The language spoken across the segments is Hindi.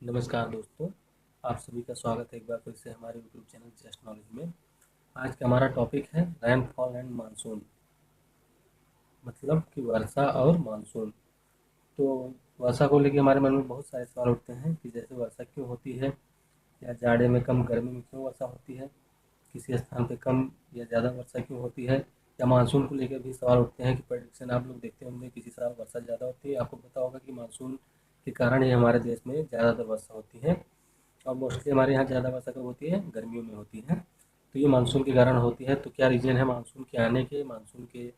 नमस्कार दोस्तों, आप सभी का स्वागत है एक बार फिर से हमारे यूट्यूब चैनल जस्ट नॉलेज में। आज का हमारा टॉपिक है रैनफॉल एंड मानसून, मतलब कि वर्षा और मानसून। तो वर्षा को लेकर हमारे मन में बहुत सारे सवाल उठते हैं कि जैसे वर्षा क्यों होती है, या जाड़े में कम गर्मी में क्यों वर्षा होती है, किसी स्थान पे कम या ज़्यादा वर्षा क्यों होती है, या मानसून को लेकर भी सवाल उठते हैं कि प्रेडिक्शन आप लोग देखते होंगे किसी साल वर्षा ज़्यादा होती है। आपको पता होगा कि मानसून के कारण ही हमारे देश में ज़्यादातर वर्षा होती है, और मोस्टली हमारे यहाँ ज़्यादा वर्षा कब होती है, गर्मियों में होती है। तो ये मानसून के कारण होती है। तो क्या रीज़न है मानसून के आने के, मानसून के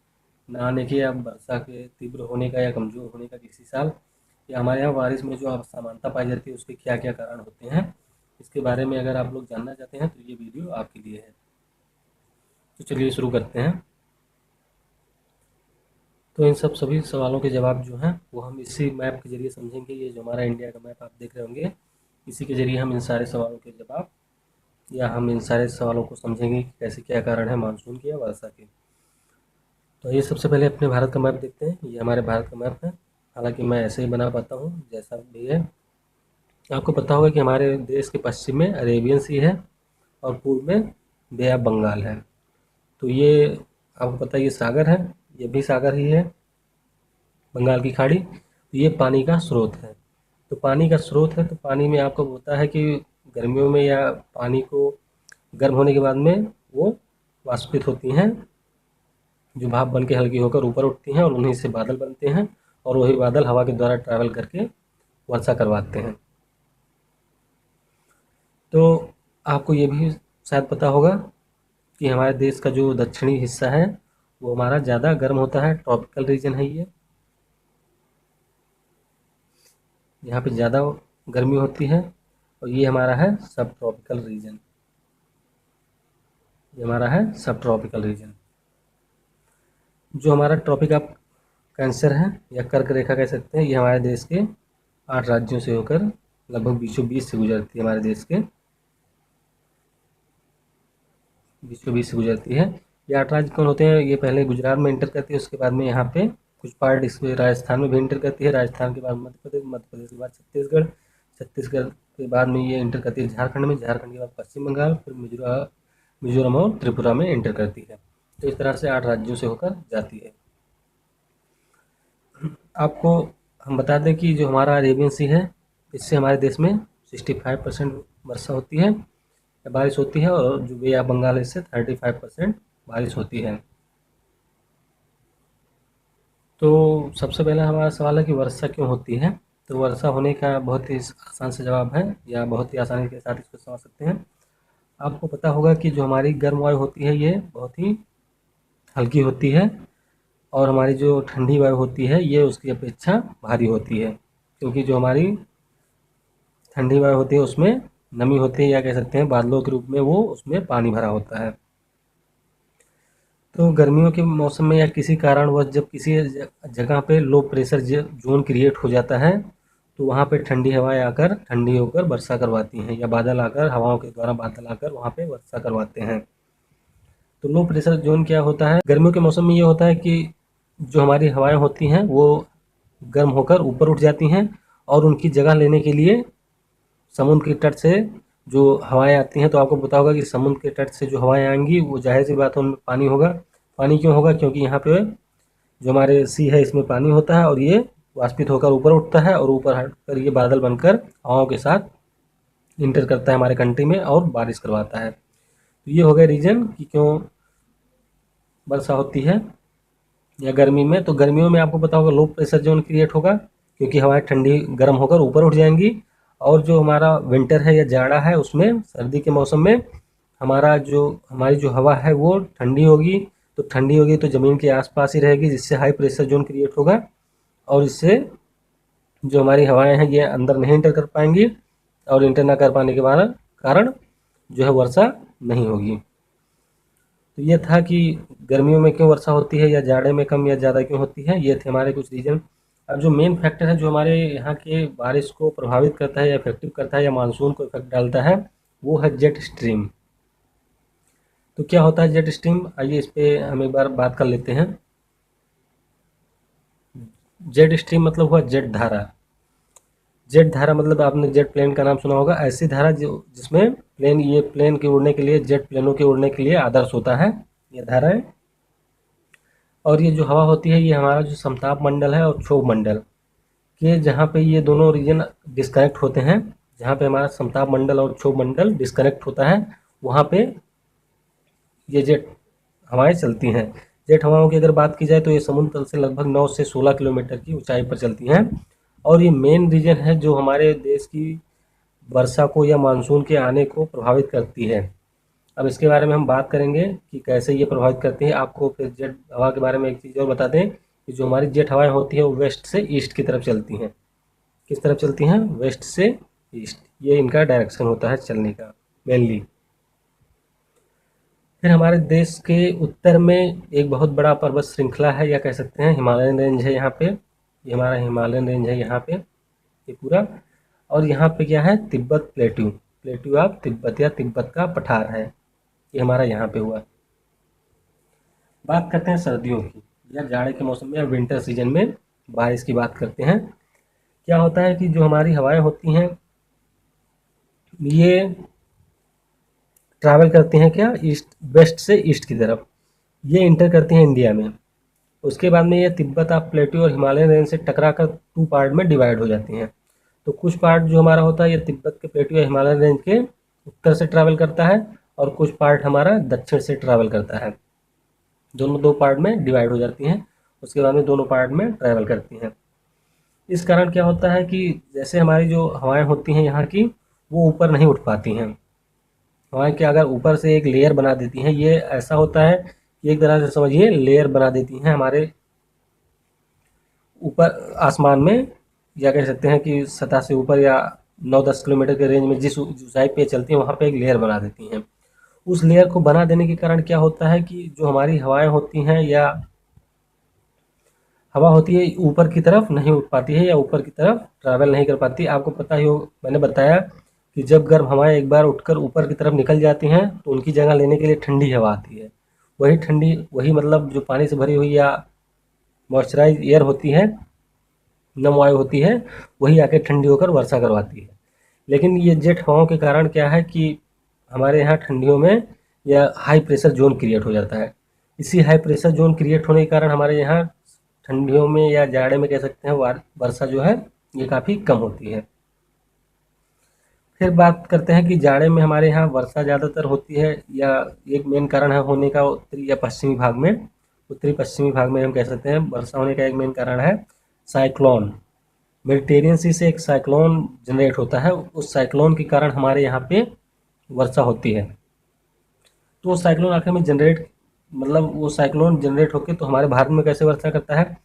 न आने के, या वर्षा के तीव्र होने का या कमज़ोर होने का किसी साल, या हमारे यहाँ बारिश में जो असमानता पाई जाती है उसके क्या क्या कारण होते हैं, इसके बारे में अगर आप लोग जानना चाहते हैं तो ये वीडियो आपके लिए है। तो चलिए शुरू करते हैं। तो इन सभी सवालों के जवाब जो हैं वो हम इसी मैप के ज़रिए समझेंगे। ये जो हमारा इंडिया का मैप आप देख रहे होंगे, इसी के ज़रिए हम इन सारे सवालों के जवाब, या हम इन सारे सवालों को समझेंगे कि कैसे क्या कारण है मानसून के या वर्षा के। तो ये सबसे पहले अपने भारत का मैप देखते हैं। ये हमारे भारत का मैप है, हालांकि मैं ऐसे ही बना पाता हूँ जैसा भी है। आपको पता होगा कि हमारे देश के पश्चिम में अरेबियन सी है और पूर्व में बे ऑफ बंगाल है। तो ये आपको पता है ये सागर है, ये भी सागर ही है, बंगाल की खाड़ी। तो ये पानी का स्रोत है। तो पानी का स्रोत है तो पानी में आपको होता है कि गर्मियों में या पानी को गर्म होने के बाद में वो वाष्पित होती हैं, जो भाप बन के हल्की होकर ऊपर उठती हैं और उन्हीं से बादल बनते हैं, और वही बादल हवा के द्वारा ट्रैवल करके वर्षा करवाते हैं। तो आपको ये भी शायद पता होगा कि हमारे देश का जो दक्षिणी हिस्सा है वो हमारा ज़्यादा गर्म होता है, ट्रॉपिकल रीजन है ये। यहाँ पे ज़्यादा गर्मी होती है, और ये हमारा है सब ट्रॉपिकल रीजन। ये हमारा है सब ट्रॉपिकल रीजन। जो हमारा ट्रॉपिक ऑफ कैंसर है या कर्क रेखा कह सकते हैं, ये हमारे देश के 8 राज्यों से होकर लगभग बीचों बीच से गुजरती है। हमारे देश के बीचों बीच से गुजरती है। ये 8 राज्य कौन होते हैं? ये पहले गुजरात में इंटर करती है, उसके बाद में यहाँ पे कुछ पार्ट इसमें राजस्थान में भी इंटर करती है, राजस्थान के बाद मध्य प्रदेश, मध्य प्रदेश के बाद छत्तीसगढ़, छत्तीसगढ़ के बाद में ये इंटर करती है झारखंड में, झारखंड के बाद पश्चिम बंगाल, फिर मिजोरम और त्रिपुरा में इंटर करती है। तो इस तरह से 8 राज्यों से होकर जाती है। आपको हम बता दें कि जो हमारा अरेबियन सी है, इससे हमारे देश में 65% वर्षा होती है या बारिश होती है, और जो बे ऑफ बंगाल है इससे 35% बारिश होती है। तो सबसे पहला हमारा सवाल है कि वर्षा क्यों होती है। तो वर्षा होने का बहुत ही आसान से जवाब है, या बहुत ही आसानी के साथ इसको समझ सकते हैं। आपको पता होगा कि जो हमारी गर्म वायु होती है ये बहुत ही हल्की होती है, और हमारी जो ठंडी वायु होती है ये उसकी अपेक्षा भारी होती है, क्योंकि जो हमारी ठंडी वायु होती है उसमें नमी होती है, या कह सकते हैं बादलों के रूप में वो उसमें पानी भरा होता है। तो गर्मियों के मौसम में या किसी कारणवश जब किसी जगह पे लो प्रेशर जोन क्रिएट हो जाता है, तो वहाँ पे ठंडी हवाएं आकर ठंडी होकर वर्षा करवाती हैं, या बादल आकर हवाओं के द्वारा बादल आकर वहाँ पे वर्षा करवाते हैं। तो लो प्रेशर जोन क्या होता है? गर्मियों के मौसम में ये होता है कि जो हमारी हवाएं होती हैं वो गर्म होकर ऊपर उठ जाती हैं, और उनकी जगह लेने के लिए समुद्र के तट से जो हवाएं आती हैं, तो आपको पता होगा कि समुद्र के तट से जो हवाएं आएंगी वो जाहिर सी बात है उनमें पानी होगा। पानी क्यों होगा? क्योंकि यहाँ पे जो हमारे सी है इसमें पानी होता है, और ये वाष्पित होकर ऊपर उठता है, और ऊपर हटकर ये बादल बनकर हवाओं के साथ इंटर करता है हमारे कंट्री में और बारिश करवाता है। तो ये हो गया रीजन कि क्यों वर्षा होती है या गर्मी में। तो गर्मियों में आपको पता होगा लो प्रेशर जोन क्रिएट होगा, क्योंकि हवाएं ठंडी गर्म होकर ऊपर उठ जाएंगी। और जो हमारा विंटर है या जाड़ा है उसमें, सर्दी के मौसम में हमारी जो हवा है वो ठंडी होगी। तो ठंडी होगी तो ज़मीन के आसपास ही रहेगी, जिससे हाई प्रेशर जोन क्रिएट होगा, और इससे जो हमारी हवाएं हैं ये अंदर नहीं इंटर कर पाएंगी, और इंटर ना कर पाने के कारण जो है वर्षा नहीं होगी। तो ये था कि गर्मियों में क्यों वर्षा होती है, या जाड़े में कम या ज़्यादा क्यों होती है। ये थे हमारे कुछ रीजन। अब जो मेन फैक्टर है जो हमारे यहाँ के बारिश को प्रभावित करता है या इफेक्टिव करता है या मानसून को इफेक्ट डालता है, वो है जेट स्ट्रीम। तो क्या होता है जेट स्ट्रीम? आइए इस पर हम एक बार बात कर लेते हैं। जेट स्ट्रीम मतलब हुआ जेट धारा। जेट धारा मतलब आपने जेट प्लेन का नाम सुना होगा, ऐसी धारा जो जिसमें प्लेन के उड़ने के लिए, जेट प्लेनों के उड़ने के लिए आदर्श होता है ये धारा है। और ये जो हवा होती है ये हमारा जो समताप मंडल है और क्षोभ मंडल के जहाँ पे ये दोनों रीजन डिस्कनेक्ट होते हैं, जहाँ पे हमारा समताप मंडल और क्षोभ मंडल डिस्कनेक्ट होता है, वहाँ पे ये जेट हवाएं चलती हैं। जेट हवाओं की अगर बात की जाए तो ये समुद्र तल से लगभग 9 से 16 किलोमीटर की ऊंचाई पर चलती हैं और ये मेन रीजन है जो हमारे देश की वर्षा को या मानसून के आने को प्रभावित करती है। अब इसके बारे में हम बात करेंगे कि कैसे ये प्रभावित करती है। आपको फिर जेट हवा के बारे में एक चीज़ और बता दें कि जो हमारी जेट हवाएं होती हैं वो वेस्ट से ईस्ट की तरफ चलती हैं। किस तरफ चलती हैं? वेस्ट से ईस्ट, ये इनका डायरेक्शन होता है चलने का मेनली। फिर हमारे देश के उत्तर में एक बहुत बड़ा पर्वत श्रृंखला है या कह सकते हैं हिमालयन रेंज है यहाँ पे, ये हमारा हिमालयन रेंज है यहाँ पे ये पूरा। और यहाँ पे क्या है? Tibet plateau, plateau of Tibet या तिब्बत का पठार है, ये हमारा यहाँ पे हुआ। बात करते हैं सर्दियों की या जाड़े के मौसम में या विंटर सीजन में बारिश की बात करते हैं। क्या होता है कि जो हमारी हवाएं होती हैं ये ट्रैवल करती हैं क्या? ईस्ट, वेस्ट से ईस्ट की तरफ, ये इंटर करती हैं इंडिया में। उसके बाद में ये तिब्बत ऑफ प्लेट्यू और हिमालयन रेंज से टकरा कर 2 पार्ट में डिवाइड हो जाती हैं। तो कुछ पार्ट जो हमारा होता है ये तिब्बत के प्लेट्यू या हिमालयन रेंज के उत्तर से ट्रैवल करता है और कुछ पार्ट हमारा दक्षिण से ट्रैवल करता है। दोनों 2 पार्ट में डिवाइड हो जाती हैं, उसके बाद में दोनों पार्ट में ट्रैवल करती हैं। इस कारण क्या होता है कि जैसे हमारी जो हवाएं होती हैं यहाँ की वो ऊपर नहीं उठ पाती हैं। हवाएं क्या अगर ऊपर से एक लेयर बना देती हैं, ये ऐसा होता है कि एक तरह से समझिए लेयर बना देती हैं हमारे ऊपर आसमान में, या कह सकते हैं कि सतह से ऊपर या 9-10 किलोमीटर के रेंज में जिस ऊंचाई पे चलती हैं वहाँ पे एक लेयर बना देती हैं। उस लेयर को बना देने के कारण क्या होता है कि जो हमारी हवाएं होती हैं या हवा होती है ऊपर की तरफ नहीं उठ पाती है या ऊपर की तरफ ट्रैवल नहीं कर पाती। आपको पता ही हो, मैंने बताया कि जब गर्म हवाएं एक बार उठकर ऊपर की तरफ निकल जाती हैं तो उनकी जगह लेने के लिए ठंडी हवा आती है। वही मतलब जो पानी से भरी हुई या मॉइस्चराइज एयर होती है, नम वायु होती है, वही आके ठंडी होकर वर्षा करवाती है। लेकिन ये जेट हवाओं के कारण क्या है कि हमारे यहाँ ठंडियों में या हाई प्रेशर जोन क्रिएट हो जाता है। इसी हाई प्रेशर जोन क्रिएट होने के कारण हमारे यहाँ ठंडियों में या जाड़े में कह सकते हैं वर्षा जो है ये काफ़ी कम होती है। फिर बात करते हैं कि जाड़े में हमारे यहाँ वर्षा ज़्यादातर होती है या एक मेन कारण है होने का उत्तरी या पश्चिमी भाग में, उत्तरी पश्चिमी भाग में हम कह सकते हैं वर्षा होने का एक मेन कारण है साइक्लोन। मेडिटेरियन सी से एक साइक्लोन जनरेट होता है, उस साइक्लोन के कारण हमारे यहाँ पे वर्षा होती है। तो वो साइक्लोन आखिर में जनरेट मतलब वो साइक्लोन जनरेट होकर तो हमारे भारत में कैसे वर्षा करता है?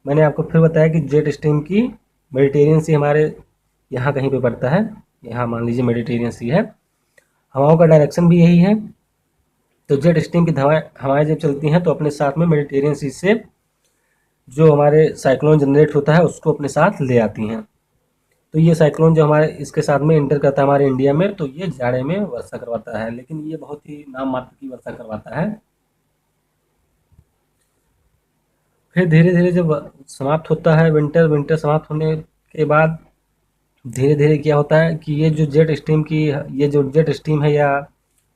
मैंने आपको फिर बताया कि जेट स्ट्रीम की मेडिटेरियन सी हमारे यहाँ कहीं पे पड़ता है, यहाँ मान लीजिए मेडिटेरियन सी है, हवाओं का डायरेक्शन भी यही है। तो जेट स्ट्रीम की हवाएं जब चलती हैं तो अपने साथ में मेडिटेरियन सी से जो हमारे साइक्लोन जनरेट होता है उसको अपने साथ ले आती हैं। तो ये साइक्लोन जो हमारे इसके साथ में इंटर करता है हमारे इंडिया में, तो ये जाड़े में वर्षा करवाता है, लेकिन ये बहुत ही नाम मात्र की वर्षा करवाता है। फिर धीरे धीरे जब समाप्त होता है विंटर समाप्त होने के बाद धीरे धीरे क्या होता है कि ये जो जेट स्ट्रीम है या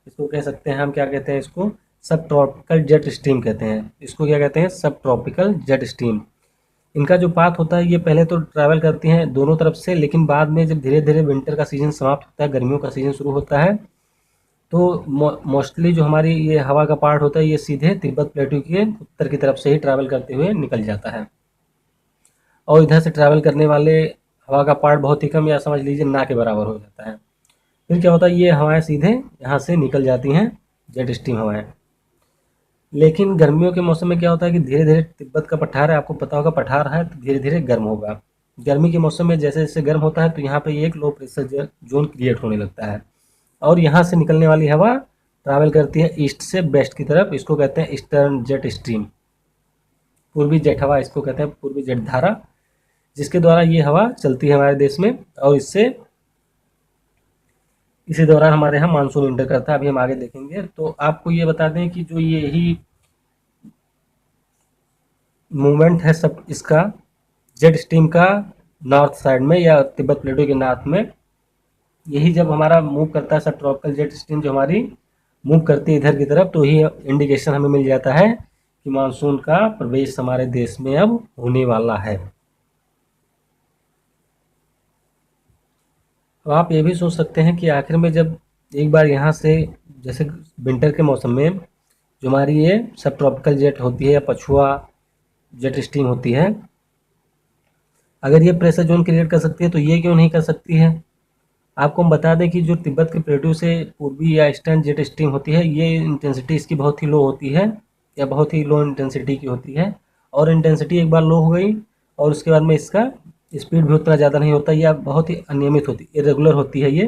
इसको कह सकते हैं हम क्या कहते हैं इसको सब ट्रॉपिकल जेट स्ट्रीम कहते हैं। इसको क्या कहते हैं? सब ट्रॉपिकल जेट स्ट्रीम। इनका जो पाथ होता है ये पहले तो ट्रैवल करती हैं दोनों तरफ से, लेकिन बाद में जब धीरे धीरे विंटर का सीजन समाप्त होता है, गर्मियों का सीजन शुरू होता है, तो मोस्टली जो हमारी ये हवा का पार्ट होता है ये सीधे तिब्बत प्लेट्यू के उत्तर की तरफ से ही ट्रैवल करते हुए निकल जाता है। और इधर से ट्रैवल करने वाले हवा का पार्ट बहुत ही कम या समझ लीजिए ना के बराबर हो जाता है। फिर क्या होता है ये हवाएं सीधे यहाँ से निकल जाती हैं, जेट स्ट्रीम हवाएं। लेकिन गर्मियों के मौसम में क्या होता है कि धीरे धीरे तिब्बत का पठार है, आपको पता होगा पठार है तो धीरे धीरे गर्म होगा। गर्मी के मौसम में जैसे जैसे गर्म होता है तो यहाँ पे एक लो प्रेशर जोन क्रिएट होने लगता है और यहाँ से निकलने वाली हवा ट्रैवल करती है ईस्ट से वेस्ट की तरफ, इसको कहते हैं ईस्टर्न जेट स्ट्रीम, पूर्वी जेट हवा इसको कहते हैं, पूर्वी जेट धारा, जिसके द्वारा ये हवा चलती है हमारे देश में और इसी दौरान हमारे यहाँ मानसून इंटर करता है। अभी हम आगे देखेंगे। तो आपको ये बता दें कि जो ये ही मूवमेंट है सब इसका जेट स्ट्रीम का नॉर्थ साइड में या तिब्बत प्लेटो के नॉर्थ में। यही जब हमारा मूव करता है सब ट्रॉपिकल जेट स्ट्रीम जो हमारी मूव करती है इधर की तरफ, तो ही इंडिकेशन हमें मिल जाता है कि मानसून का प्रवेश हमारे देश में अब होने वाला है। अब आप ये भी सोच सकते हैं कि आखिर में जब एक बार यहाँ से, जैसे विंटर के मौसम में जो हमारी ये सब ट्रॉपिकल जेट होती है या पछुआ जेट स्ट्रीम होती है, अगर ये प्रेशर जोन क्रिएट कर सकती है तो ये क्यों नहीं कर सकती है। आपको हम बता दें कि जो तिब्बत के प्लेटू से पूर्वी या ईस्टर्न जेट स्ट्रीम होती है, ये इंटेंसिटी इसकी बहुत ही लो होती है या बहुत ही लो इंटेंसिटी की होती है। और इंटेंसिटी एक बार लो हो गई और उसके बाद में इसका स्पीड भी उतना ज़्यादा नहीं होता या बहुत ही अनियमित होती, इरेगुलर होती है। ये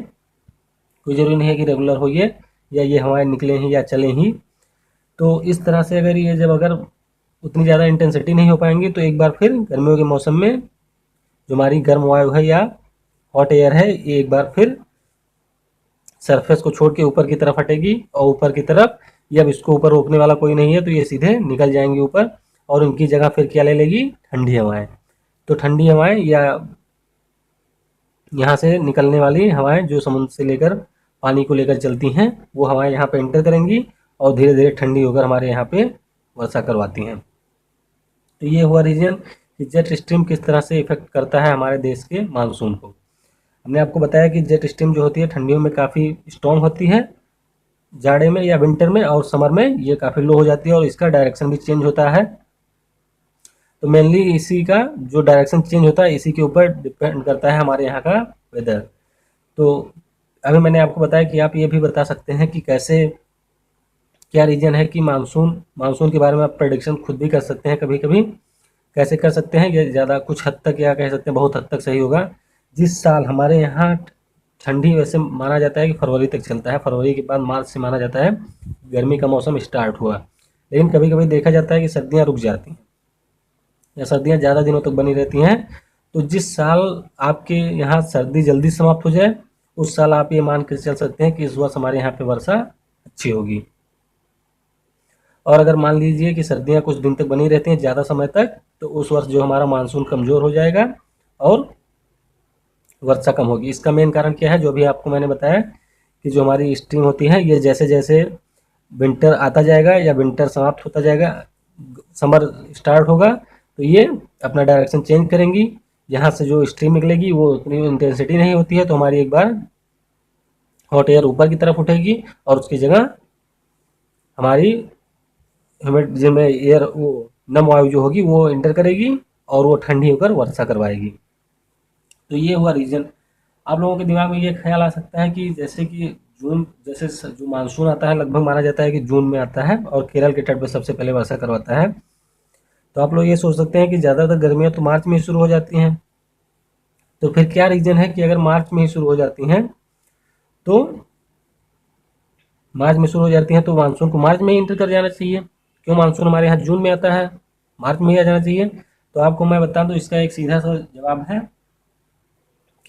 कोई ज़रूरी नहीं है कि रेगुलर हो ये, या ये हवाएं निकले ही या चले ही। तो इस तरह से अगर ये जब अगर उतनी ज़्यादा इंटेंसिटी नहीं हो पाएंगी तो एक बार फिर गर्मियों के मौसम में जो हमारी गर्म वायु है या हॉट एयर है, ये एक बार फिर सरफेस को छोड़ के ऊपर की तरफ हटेगी और ऊपर की तरफ, ये अब इसको ऊपर रोकने वाला कोई नहीं है तो ये सीधे निकल जाएंगी ऊपर और उनकी जगह फिर क्या ले लेगी, ठंडी हवाएं। तो ठंडी हवाएं या यहाँ से निकलने वाली हवाएं जो समुद्र से लेकर पानी को लेकर चलती हैं, वो हवाएं यहाँ पे एंटर करेंगी और धीरे धीरे ठंडी होकर हमारे यहाँ पे वर्षा करवाती हैं। तो ये हुआ रीजन कि जेट स्ट्रीम किस तरह से इफेक्ट करता है हमारे देश के मानसून को। हमने आपको बताया कि जेट स्ट्रीम जो होती है ठंडियों में काफ़ी स्ट्रॉन्ग होती है, जाड़े में या विंटर में, और समर में ये काफ़ी लो हो जाती है और इसका डायरेक्शन भी चेंज होता है। तो मेनली इसी का जो डायरेक्शन चेंज होता है इसी के ऊपर डिपेंड करता है हमारे यहाँ का वेदर। तो अभी मैंने आपको बताया कि आप ये भी बता सकते हैं कि कैसे, क्या रीजन है कि मानसून के बारे में आप प्रेडिक्शन खुद भी कर सकते हैं कभी कभी। कैसे कर सकते हैं, ये ज़्यादा कुछ हद तक या कह सकते हैं बहुत हद तक सही होगा। जिस साल हमारे यहाँ ठंडी वैसे माना जाता है कि फरवरी तक चलता है, फरवरी के बाद मार्च से माना जाता है गर्मी का मौसम स्टार्ट हुआ, लेकिन कभी कभी देखा जाता है कि सर्दियाँ रुक जाती हैं या सर्दियाँ ज़्यादा दिनों तक बनी रहती हैं। तो जिस साल आपके यहाँ सर्दी जल्दी समाप्त हो जाए उस साल आप ये मान के चल सकते हैं कि इस वर्ष हमारे यहाँ पे वर्षा अच्छी होगी। और अगर मान लीजिए कि सर्दियाँ कुछ दिन तक बनी रहती हैं ज़्यादा समय तक, तो उस वर्ष जो हमारा मानसून कमज़ोर हो जाएगा और वर्षा कम होगी। इसका मेन कारण क्या है, जो भी आपको मैंने बताया कि जो हमारी स्ट्रीम होती है ये जैसे जैसे विंटर आता जाएगा या विंटर समाप्त होता जाएगा, समर स्टार्ट होगा, तो ये अपना डायरेक्शन चेंज करेंगी। यहाँ से जो स्ट्रीम निकलेगी वो उतनी इंटेंसिटी नहीं होती है, तो हमारी एक बार हॉट एयर ऊपर की तरफ उठेगी और उसकी जगह हमारी ह्यूमिड जिसमें एयर वो नम वायु जो होगी वो एंटर करेगी और वो ठंडी होकर वर्षा करवाएगी। तो ये हुआ रीजन। आप लोगों के दिमाग में ये ख्याल आ सकता है कि जैसे कि जून, जैसे जो मानसून आता है लगभग माना जाता है कि जून में आता है और केरल के तट पर सबसे पहले वर्षा करवाता है। तो आप लोग ये सोच सकते हैं कि ज़्यादातर गर्मियाँ तो मार्च में ही शुरू हो जाती हैं। तो फिर क्या रीज़न है कि अगर मार्च में ही शुरू हो जाती हैं तो तो मानसून को मार्च में ही इंटर कर जाना चाहिए। क्यों मानसून हमारे यहाँ जून में आता है, मार्च में ही आ जाना चाहिए। तो आपको मैं बता दूं इसका एक सीधा सा जवाब है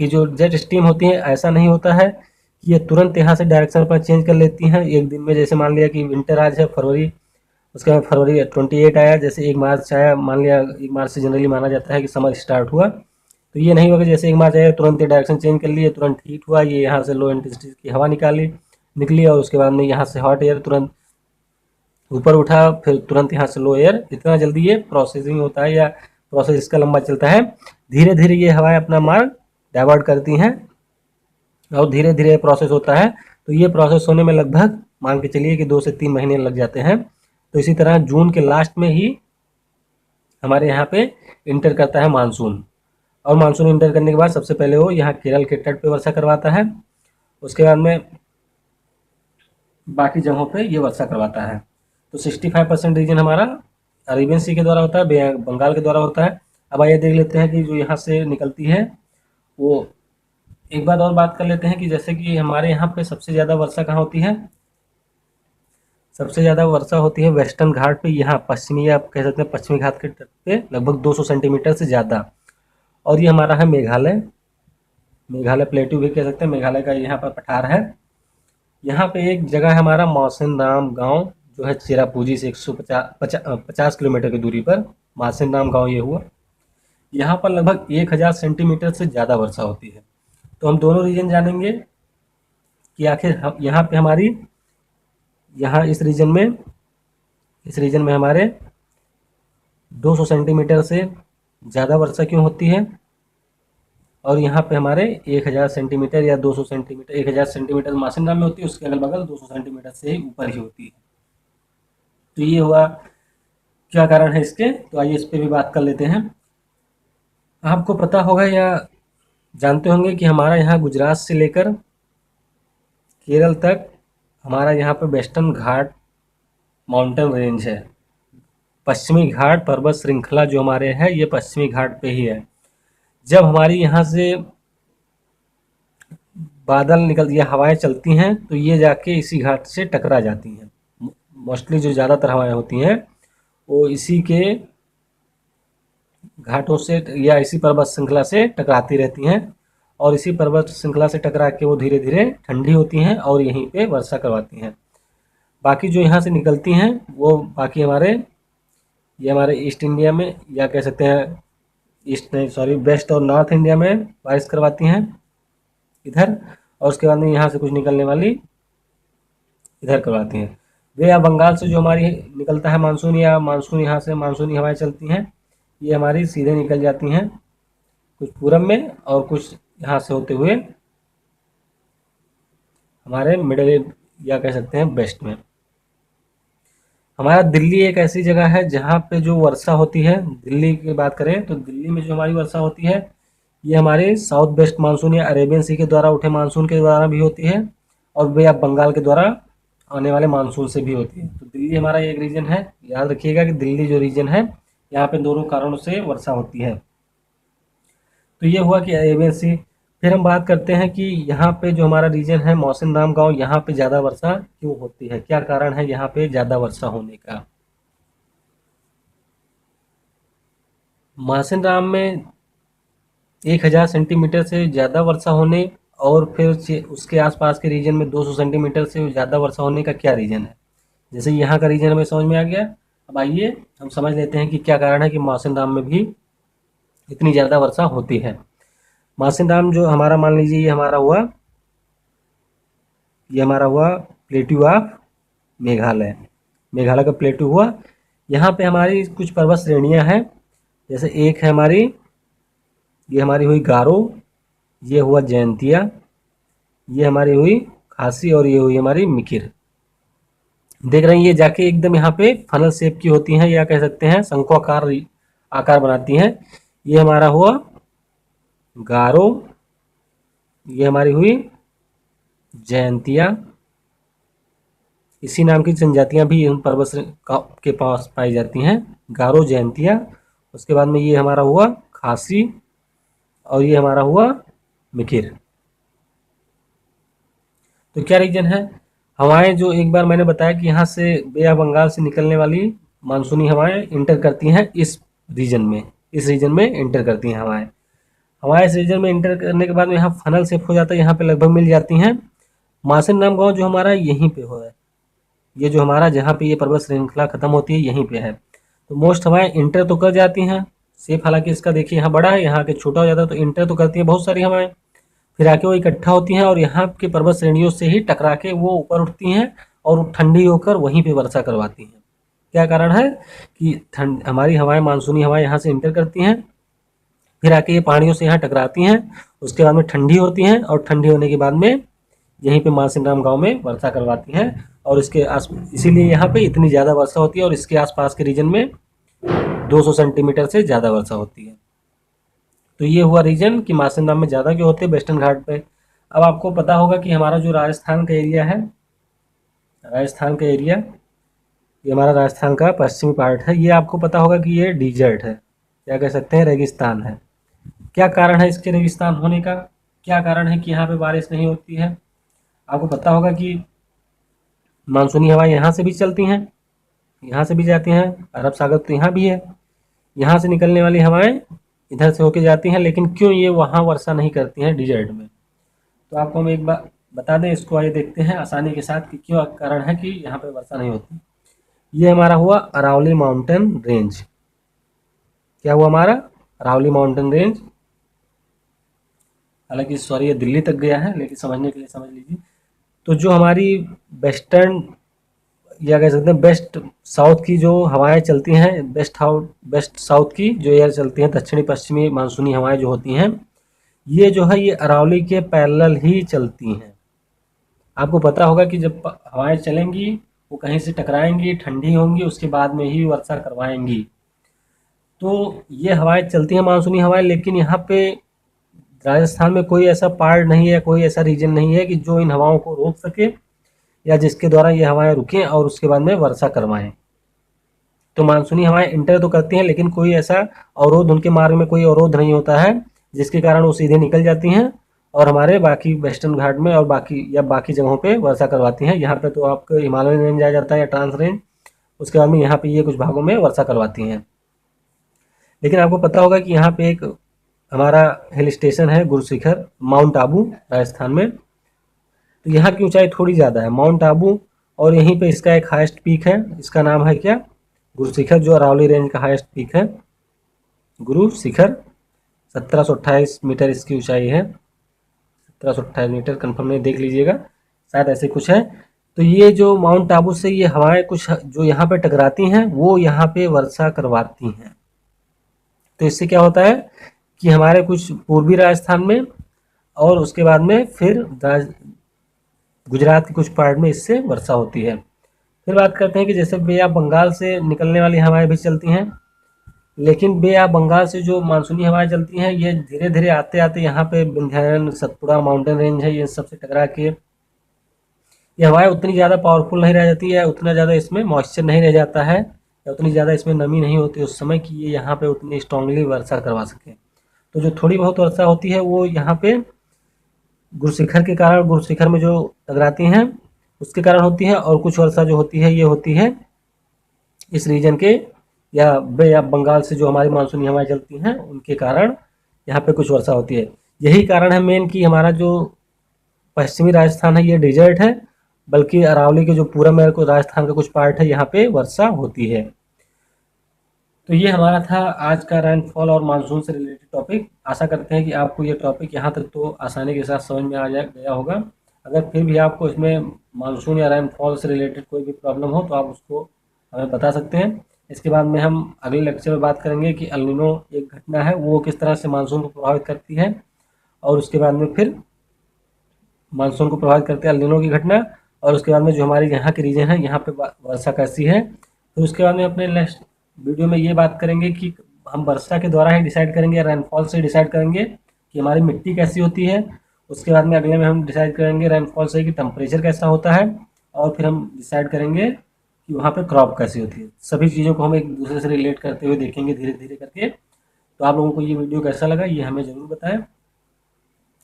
कि जो जेट स्ट्रीम होती है ऐसा नहीं होता है कि ये तुरंत यहाँ से डायरेक्शन पर चेंज कर लेती हैं एक दिन में। जैसे मान लिया कि विंटर आज है फरवरी, उसके बाद फरवरी 28 आया, जैसे 1 मार्च आया, मान लिया 1 मार्च से जनरली माना जाता है कि समर स्टार्ट हुआ, तो ये नहीं होगा जैसे 1 मार्च आया तुरंत डायरेक्शन चेंज कर लिए, तुरंत हीट हुआ, ये यहाँ से लो इंटेंसिटी की हवा निकली और उसके बाद में यहाँ से हॉट एयर तुरंत ऊपर उठा, फिर तुरंत यहाँ से लो एयर। इतना जल्दी ये प्रोसेसिंग होता है या प्रोसेस इसका लंबा चलता है। धीरे धीरे ये हवाएं अपना मार्ग डाइवर्ट करती हैं और धीरे धीरे प्रोसेस होता है। तो ये प्रोसेस होने में लगभग मान के चलिए कि 2 से 3 महीने लग जाते हैं। तो इसी तरह जून के लास्ट में ही हमारे यहाँ पे इंटर करता है मानसून, और मानसून इंटर करने के बाद सबसे पहले वो यहाँ केरल के तट पे वर्षा करवाता है, उसके बाद में बाकी जगहों पे ये वर्षा करवाता है। तो 65% रीजन हमारा अरेबियन सी के द्वारा होता है, बंगाल के द्वारा होता है। अब आइए देख लेते हैं कि जो यहाँ से निकलती है वो, एक बात और बात कर लेते हैं कि जैसे कि हमारे यहाँ पे सबसे ज़्यादा वर्षा कहाँ होती है। सबसे ज़्यादा वर्षा होती है वेस्टर्न घाट पे, यहाँ पश्चिमी, आप कह सकते हैं पश्चिमी घाट के तट पे लगभग 200 सेंटीमीटर से ज़्यादा। और ये हमारा है मेघालय प्लेटू भी कह सकते हैं, मेघालय का यहाँ पर पठार है। यहाँ पे एक जगह है हमारा मौसिन राम गाँव, जो है चेरापूंजी से 150 किलोमीटर की दूरी पर मासिन राम गाँव ये हुआ। यहाँ पर लगभग 1000 सेंटीमीटर से ज़्यादा वर्षा होती है। तो हम दोनों रीजन जानेंगे कि आखिर हम यहाँ पे हमारी यहाँ इस रीजन में हमारे 200 सेंटीमीटर से ज़्यादा वर्षा क्यों होती है, और यहाँ पे हमारे 1000 सेंटीमीटर या 200 सेंटीमीटर, 1000 सेंटीमीटर मासिनराम में होती है, उसके अगल बगल 200 सेंटीमीटर से ही ऊपर ही होती है। तो ये हुआ क्या कारण है इसके, तो आइए इस पे भी बात कर लेते हैं। आपको पता होगा या जानते होंगे कि हमारा यहाँ गुजरात से लेकर केरल तक हमारा यहाँ पे वेस्टर्न घाट माउंटेन रेंज है। पश्चिमी घाट पर्वत श्रृंखला जो हमारे है ये पश्चिमी घाट पे ही है। जब हमारी यहाँ से बादल निकल या हवाएं चलती हैं तो ये जाके इसी घाट से टकरा जाती हैं। मोस्टली जो ज़्यादातर हवाएं होती हैं वो इसी के घाटों से या इसी पर्वत श्रृंखला से टकराती रहती हैं, और इसी पर्वत श्रृंखला से टकरा के वो धीरे धीरे ठंडी होती हैं और यहीं पे वर्षा करवाती हैं। बाकी जो यहाँ से निकलती हैं वो बाकी ये हमारे ईस्ट इंडिया में, या कह सकते हैं ईस्ट नहीं सॉरी वेस्ट और नॉर्थ इंडिया में बारिश करवाती हैं इधर, और उसके बाद में यहाँ से कुछ निकलने वाली इधर करवाती हैं। वे या बंगाल से जो हमारी निकलता है मानसून, या मानसून यहाँ से मानसूनी हवाएं चलती हैं, ये हमारी सीधे निकल जाती हैं कुछ पूरब में और कुछ यहाँ से होते हुए हमारे मिडिल या कह सकते हैं वेस्ट में। हमारा दिल्ली एक ऐसी जगह है जहाँ पे जो वर्षा होती है, दिल्ली की बात करें तो दिल्ली में जो हमारी वर्षा होती है ये हमारे साउथ वेस्ट मानसून या अरेबियन सी के द्वारा उठे मानसून के द्वारा भी होती है, और वे अब बंगाल के द्वारा आने वाले मानसून से भी होती है। तो दिल्ली हमारा एक रीजन है, याद रखिएगा कि दिल्ली जो रीजन है यहाँ पे दोनों कारणों से वर्षा होती है। तो ये हुआ कि अरेबियन सी। फिर हम बात करते हैं कि यहाँ पे जो हमारा रीजन है मौसिनराम गांव, यहाँ पे ज़्यादा वर्षा क्यों होती है, क्या कारण है यहाँ पे ज़्यादा वर्षा होने का। मौसिनराम में 1000 सेंटीमीटर से ज़्यादा वर्षा होने और फिर उसके आसपास के रीजन में 200 सेंटीमीटर से ज़्यादा वर्षा होने का क्या रीज़न है। जैसे यहाँ का रीजन हमें समझ में आ गया, अब आइए हम समझ लेते हैं कि क्या कारण है कि मौसिनराम में भी इतनी ज़्यादा वर्षा होती है। मौसिनराम जो हमारा मान लीजिए ये हमारा हुआ प्लेट्यू ऑफ मेघालय, मेघालय का प्लेट्यू हुआ। यहाँ पे हमारी कुछ पर्वत श्रेणियाँ हैं, जैसे एक है ये हमारी हुई गारो, ये हुआ जयंतिया, ये हमारी हुई खासी, और ये हुई हमारी मिकिर। देख रहे हैं ये जाके एकदम यहाँ पे फनल शेप की होती हैं, या कह सकते हैं शंक्वाकार आकार बनाती हैं। ये हमारा हुआ गारो, ये हमारी हुई जयंतिया, इसी नाम की जनजातियां भी इन पर्वत के पास पाई जाती हैं, गारो जयंतिया। उसके बाद में ये हमारा हुआ खासी, और ये हमारा हुआ मिकिर। तो क्या रीजन है, हवाएं जो एक बार मैंने बताया कि यहाँ से बे ऑफ बंगाल से निकलने वाली मानसूनी हवाएं इंटर करती हैं इस रीजन में इंटर करती हैं हवाएं। हवाएं इस रीजन में इंटर करने के बाद में यहाँ फनल शेप हो जाता है, यहाँ पे लगभग मिल जाती हैं। मासिनराम गांव जो हमारा यहीं पे हो है, ये जो हमारा जहाँ पे ये पर्वत श्रृंखला खत्म होती है यहीं पे है। तो मोस्ट हवाएं इंटर तो कर जाती हैं शेप, हालांकि इसका देखिए यहाँ बड़ा है, यहाँ के छोटा हो जाता है, तो इंटर तो करती है बहुत सारी हवाएं, फिर आके वो इकट्ठा होती हैं और यहाँ के पर्वत श्रेणियों से ही टकरा के वो ऊपर उठती हैं और ठंडी होकर वहीं पे वर्षा करवाती हैं। क्या कारण है कि हमारी हवाएं मानसूनी हवाएं यहाँ से इंटर करती हैं, फिर आके ये पहाड़ियों से यहाँ टकराती हैं, उसके बाद में ठंडी होती हैं, और ठंडी होने के बाद में यहीं पे मासिनराम गांव में वर्षा करवाती हैं, और इसके इसीलिए यहाँ पे इतनी ज़्यादा वर्षा होती है, और इसके आसपास के रीजन में 200 सेंटीमीटर से ज़्यादा वर्षा होती है। तो ये हुआ रीजन कि मासिनराम में ज़्यादा क्यों होते हैं वेस्टर्न घाट पे। अब आपको पता होगा कि हमारा जो राजस्थान का एरिया है, ये हमारा राजस्थान का पश्चिमी पार्ट है, ये आपको पता होगा कि ये डिजर्ट है, क्या कह सकते हैं रेगिस्तान है। क्या कारण है इसके रेगिस्तान होने का, क्या कारण है कि यहाँ पे बारिश नहीं होती है। आपको पता होगा कि मानसूनी हवाएं यहाँ से भी चलती हैं, यहाँ से भी जाती हैं, अरब सागर तो यहाँ भी है, यहाँ से निकलने वाली हवाएं इधर से होके जाती हैं, लेकिन क्यों ये वहाँ वर्षा नहीं करती हैं डिजर्ट में। तो आपको हम एक बार बता दें, इसको आइए देखते हैं आसानी के साथ कि क्यों कारण है कि यहाँ पे वर्षा नहीं होती। ये हमारा हुआ अरावली माउंटेन रेंज, क्या हुआ हमारा अरावली माउंटेन रेंज, हालांकि सॉरी ये दिल्ली तक गया है, लेकिन समझने के लिए समझ लीजिए। तो जो हमारी वेस्टर्न या कह सकते हैं वेस्ट साउथ की जो हवाएं चलती हैं, वेस्ट साउथ की जो एयर चलती हैं, दक्षिणी पश्चिमी मानसूनी हवाएं जो होती हैं, ये जो है ये अरावली के पैरेलल ही चलती हैं। आपको पता होगा कि जब हवाएं चलेंगी वो कहीं से टकराएंगी, ठंडी होंगी, उसके बाद में ही वर्षा करवाएंगी। तो ये हवाएं चलती हैं मानसूनी हवाएं, लेकिन यहाँ पे राजस्थान में कोई ऐसा पार्ट नहीं है, कोई ऐसा रीजन नहीं है कि जो इन हवाओं को रोक सके या जिसके द्वारा ये हवाएं रुकें और उसके बाद में वर्षा करवाएं। तो मानसूनी हवाएं इंटर तो करती हैं, लेकिन कोई ऐसा अवरोध, उनके मार्ग में कोई अवरोध नहीं होता है जिसके कारण वो सीधे निकल जाती हैं और हमारे बाकी वेस्टर्न घाट में और बाकी जगहों पे वर्षा करवाती हैं। यहाँ पे तो आपको हिमालयन रेंज आ जाता है या ट्रांस रेंज, उसके बाद में यहाँ पे ये कुछ भागों में वर्षा करवाती हैं। लेकिन आपको पता होगा कि यहाँ पे एक हमारा हिल स्टेशन है गुरुशिखर, माउंट आबू, राजस्थान में। तो यहाँ की ऊंचाई थोड़ी ज़्यादा है, माउंट आबू, और यहीं पे इसका एक हाईएस्ट पीक है, इसका नाम है क्या, गुरुशिखर, जो अरावली रेंज का हाईएस्ट पीक है गुरुशिखर। 1728 मीटर इसकी ऊंचाई है, 1728 मीटर, कंफर्म नहीं, देख लीजिएगा, शायद ऐसे कुछ है। तो ये जो माउंट आबू से ये हवाएं कुछ जो यहाँ पे टकराती हैं वो यहाँ पे वर्षा करवाती हैं। तो इससे क्या होता है कि हमारे कुछ पूर्वी राजस्थान में और उसके बाद में फिर गुजरात के कुछ पार्ट में इससे वर्षा होती है। फिर बात करते हैं कि जैसे बे ऑफ बंगाल से निकलने वाली हवाएं भी चलती हैं, लेकिन बे ऑफ बंगाल से जो मानसूनी हवाएं चलती हैं ये धीरे धीरे आते आते यहाँ पे विंध्याचल, सतपुड़ा माउंटेन रेंज है, ये सबसे टकरा के ये हवाएं उतनी ज़्यादा पावरफुल नहीं रह जाती है, उतना ज़्यादा इसमें मॉइस्चर नहीं रह जाता है या उतनी ज़्यादा इसमें नमी नहीं होती उस समय कि ये यहाँ पे उतनी स्ट्रांगली वर्षा करवा सके। तो जो थोड़ी बहुत वर्षा होती है वो यहाँ पे गुरुशिखर के कारण, गुरुशिखर में जो टकराती हैं उसके कारण होती है, और कुछ वर्षा जो होती है ये होती है इस रीजन के या बे ऑफ बंगाल से जो हमारी मानसूनी हवाएं चलती हैं उनके कारण यहाँ पे कुछ वर्षा होती है। यही कारण है मेन कि हमारा जो पश्चिमी राजस्थान है ये डिजर्ट है, बल्कि अरावली के जो पूरब में को राजस्थान का कुछ पार्ट है यहाँ पे वर्षा होती है। तो ये हमारा था आज का रेनफॉल और मानसून से रिलेटेड टॉपिक। आशा करते हैं कि आपको ये टॉपिक यहाँ तक तो आसानी के साथ समझ में आ गया होगा। अगर फिर भी आपको इसमें मानसून या रेनफॉल से रिलेटेड कोई भी प्रॉब्लम हो तो आप उसको हमें बता सकते हैं। इसके बाद में हम अगले लेक्चर में बात करेंगे कि एल नीनो एक घटना है वो किस तरह से मानसून को प्रभावित करती है, और उसके बाद में फिर मानसून को प्रभावित करते हैं एल नीनो की घटना, और उसके बाद में जो हमारे यहाँ के रीजन है यहाँ पे वर्षा कैसी है। तो उसके बाद में अपने नेक्स्ट वीडियो में ये बात करेंगे कि हम वर्षा के द्वारा ही डिसाइड करेंगे, रेनफॉल से डिसाइड करेंगे कि हमारी मिट्टी कैसी होती है। उसके बाद में अगले में हम डिसाइड करेंगे रेनफॉल से कि टेम्परेचर कैसा होता है, और फिर हम डिसाइड करेंगे कि वहाँ पे क्रॉप कैसी होती है। सभी चीज़ों को हम एक दूसरे से रिलेट करते हुए देखेंगे धीरे धीरे करके। तो आप लोगों को ये वीडियो कैसा लगा ये हमें ज़रूर बताएं।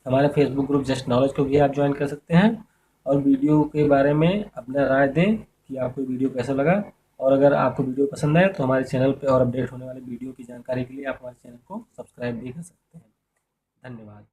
हमारे फेसबुक ग्रुप जस्ट नॉलेज को भी आप ज्वाइन कर सकते हैं और वीडियो के बारे में अपना राय दें कि आपको वीडियो कैसा लगा। और अगर आपको वीडियो पसंद आए तो हमारे चैनल पे और अपडेट होने वाले वीडियो की जानकारी के लिए आप हमारे चैनल को सब्सक्राइब भी कर सकते हैं। धन्यवाद।